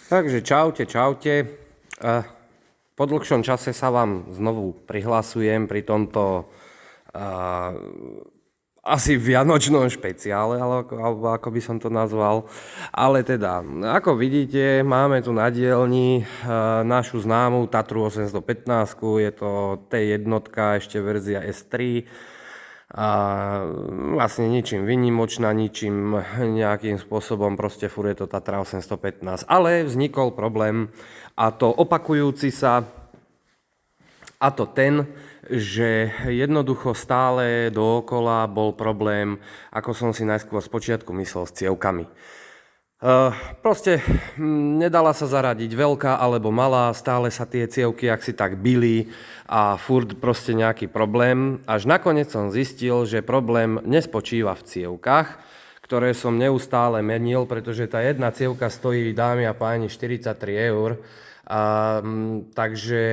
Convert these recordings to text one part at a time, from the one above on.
Takže čaute. Po dlhšom čase sa vám znovu prihlasujem pri tomto asi vianočnom špeciále, alebo ako by som to nazval. Ale teda, ako vidíte, máme tu na dielni našu známú Tatru 815, je to T1, ešte verzia S3. A vlastne ničím výnimočná, ničím nejakým spôsobom, proste furt je to Tatra 815. Ale vznikol problém, a to opakujúci sa, a to ten, že jednoducho stále dookola bol problém, ako som si najskôr spočiatku myslel, s cievkami. Proste nedala sa zaradiť veľká alebo malá, stále sa tie cievky ak si tak bili a furt proste nejaký problém. Až nakoniec som zistil, že problém nespočíva v cievkach, ktoré som neustále menil, pretože tá jedna cievka stojí, dámy a páni, 43 eur. Takže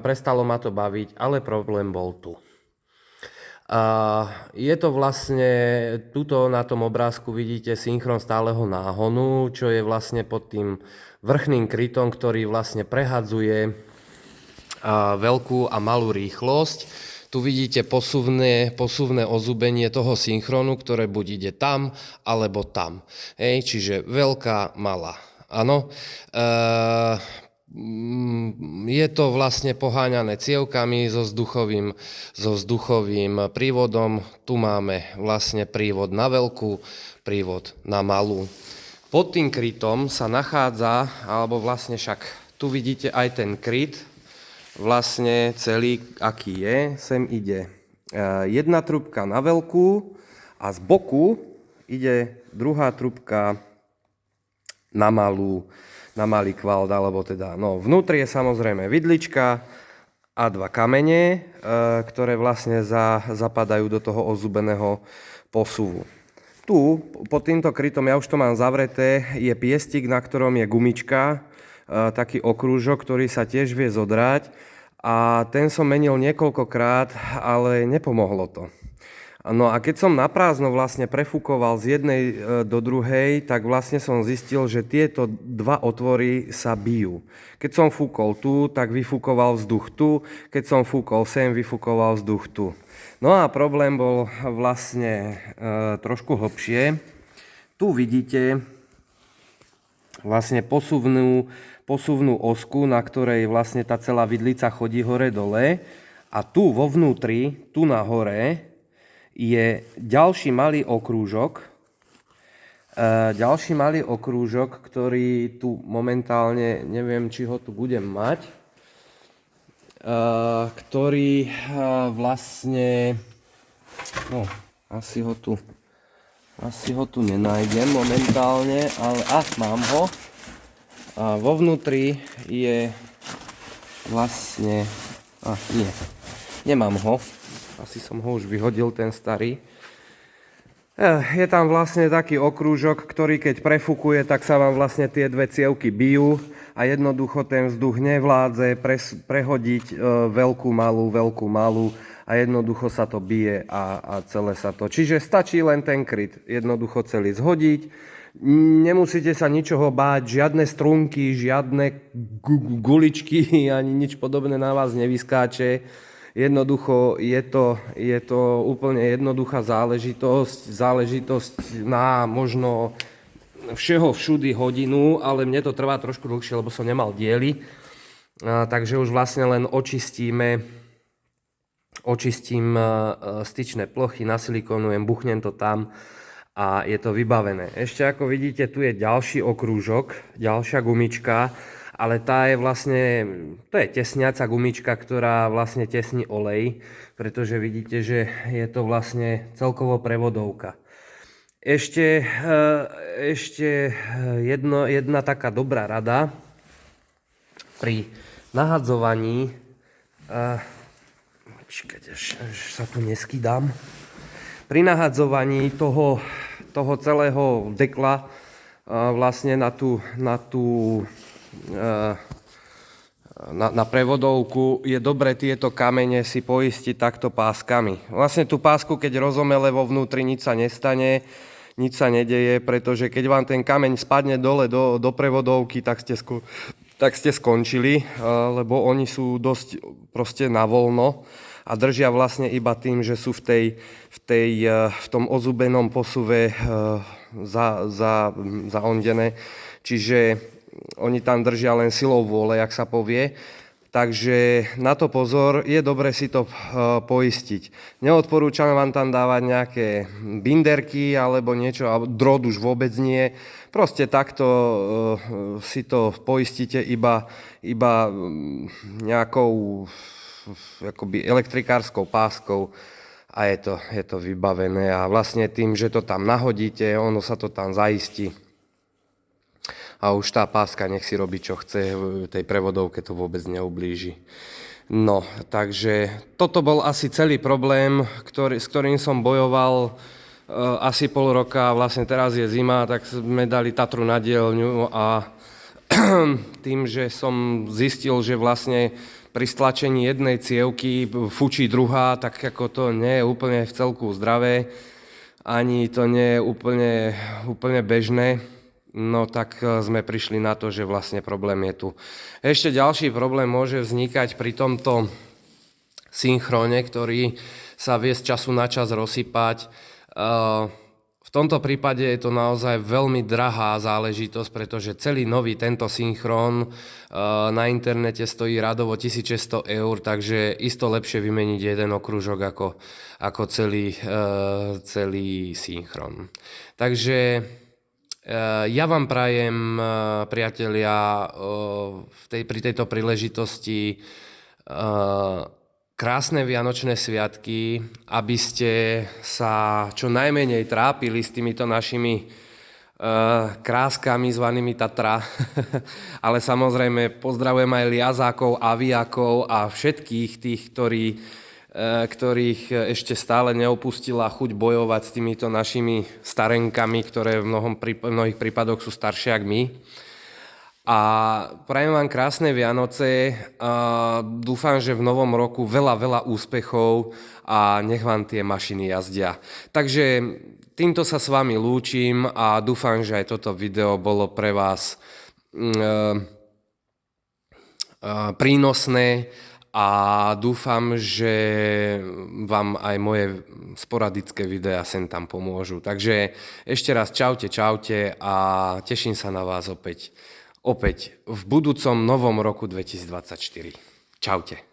prestalo ma to baviť, ale problém bol tu. Je to vlastne, tuto na tom obrázku vidíte synchron stáleho náhonu, čo je vlastne pod tým vrchným krytom, ktorý vlastne prehadzuje veľkú a malú rýchlosť. Tu vidíte posuvné ozubenie toho synchronu, ktoré buď ide tam, alebo tam. Čiže veľká, malá. Áno. Je to vlastne poháňané cievkami so vzduchovým prívodom. Tu máme vlastne prívod na veľkú, prívod na malú. Pod tým krytom sa nachádza, alebo vlastne však tu vidíte aj ten kryt, vlastne celý aký je. Sem ide jedna trúbka na veľkú a z boku ide druhá trúbka na malý kvalt, alebo teda, vnútri je samozrejme vidlička a dva kamene, ktoré vlastne zapadajú do toho ozubeného posuvu. Tu, pod týmto krytom, ja už to mám zavreté, je piestik, na ktorom je gumička, taký okrúžok, ktorý sa tiež vie zodrať, a ten som menil niekoľkokrát, ale nepomohlo to. No a keď som naprázdno vlastne prefúkoval z jednej do druhej, tak vlastne som zistil, že tieto dva otvory sa bijú. Keď som fúkol tu, tak vyfúkoval vzduch tu, keď som fúkol sem, vyfúkoval vzduch tu. No a problém bol vlastne trošku hlbšie. Tu vidíte vlastne posuvnú osku, na ktorej vlastne tá celá vidlica chodí hore-dole, a tu vo vnútri, tu na hore, je ďalší malý okrúžok, ktorý tu momentálne, neviem, či ho tu budem mať, ktorý vlastne, asi ho tu nenájdem momentálne, ale mám ho. A vo vnútri je vlastne, nemám ho. Asi som ho už vyhodil, ten starý. Je tam vlastne taký okrúžok, ktorý keď prefúkuje, tak sa vám vlastne tie dve cievky bijú a jednoducho ten vzduch nevládze prehodiť veľkú, malú a jednoducho sa to bije a celé sa to. Čiže stačí len ten kryt jednoducho celý zhodiť. Nemusíte sa ničoho báť, žiadne strunky, žiadne guličky ani nič podobné na vás nevyskáče. Jednoducho je to úplne jednoduchá záležitosť na možno všudy hodinu, ale mne to trvá trošku dlhšie, lebo som nemal diely. Takže už vlastne len očistím styčné plochy, nasilikonujem, buchnem to tam a je to vybavené. Ešte ako vidíte, tu je ďalší okrúžok, ďalšia gumička, ale tá je vlastne, to je tesniaca gumička, ktorá vlastne tesní olej, pretože vidíte, že je to vlastne celkovo prevodovka. Ešte jedna taká dobrá rada pri nahadzovaní, až sa tu neskydám, pri nahadzovaní toho celého dekla vlastne na prevodovku je dobre tieto kamene si poistiť takto páskami. Vlastne tú pásku, keď rozomele vo vnútri, nič sa nestane. nič sa nedeje, pretože keď vám ten kameň spadne dole do prevodovky, tak ste skončili, lebo oni sú dosť proste na voľno a držia vlastne iba tým, že sú v tom ozubenom posuve zaondené. Čiže oni tam držia len silou vôle, jak sa povie. Takže na to pozor, je dobre si to poistiť. Neodporúčam vám tam dávať nejaké binderky alebo niečo, alebo drôt už vôbec nie. Proste takto si to poistíte iba nejakou akoby elektrikárskou páskou a je to vybavené. A vlastne tým, že to tam nahodíte, ono sa to tam zaistí. A už tá páska nech si robí, čo chce, tej prevodovke to vôbec neublíži. No, takže toto bol asi celý problém, s ktorým som bojoval asi pol roka. Vlastne teraz je zima, tak sme dali Tatru na dielňu a tým, že som zistil, že vlastne pri stlačení jednej cievky fučí druhá, tak ako to nie je úplne v celku zdravé, ani to nie je úplne bežné. No tak sme prišli na to, že vlastne problém je tu. Ešte ďalší problém môže vznikať pri tomto synchrone, ktorý sa vie z času na čas rozsypať. V tomto prípade je to naozaj veľmi drahá záležitosť, pretože celý nový tento synchrón na internete stojí radovo 1600 €, takže isto lepšie vymeniť jeden okružok ako celý synchrón. Takže ja vám prajem, priatelia, pri tejto príležitosti krásne vianočné sviatky, aby ste sa čo najmenej trápili s týmito našimi kráskami zvanými Tatra. Ale samozrejme pozdravujem aj liazákov, aviákov a všetkých tých, ktorých ešte stále neopustila chuť bojovať s týmito našimi starenkami, ktoré v mnohých prípadoch sú staršie ako my. A prajem vám krásne Vianoce a dúfam, že v novom roku veľa úspechov a nech vám tie mašiny jazdia. Takže týmto sa s vami lúčim a dúfam, že aj toto video bolo pre vás prínosné. A dúfam, že vám aj moje sporadické videá sem tam pomôžu. Takže ešte raz čaute a teším sa na vás opäť v budúcom novom roku 2024. Čaute.